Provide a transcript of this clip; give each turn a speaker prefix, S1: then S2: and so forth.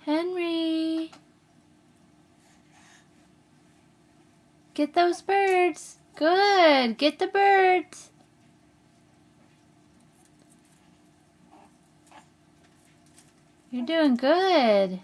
S1: Henry. Get those birds. Good. Get the birds. You're doing good.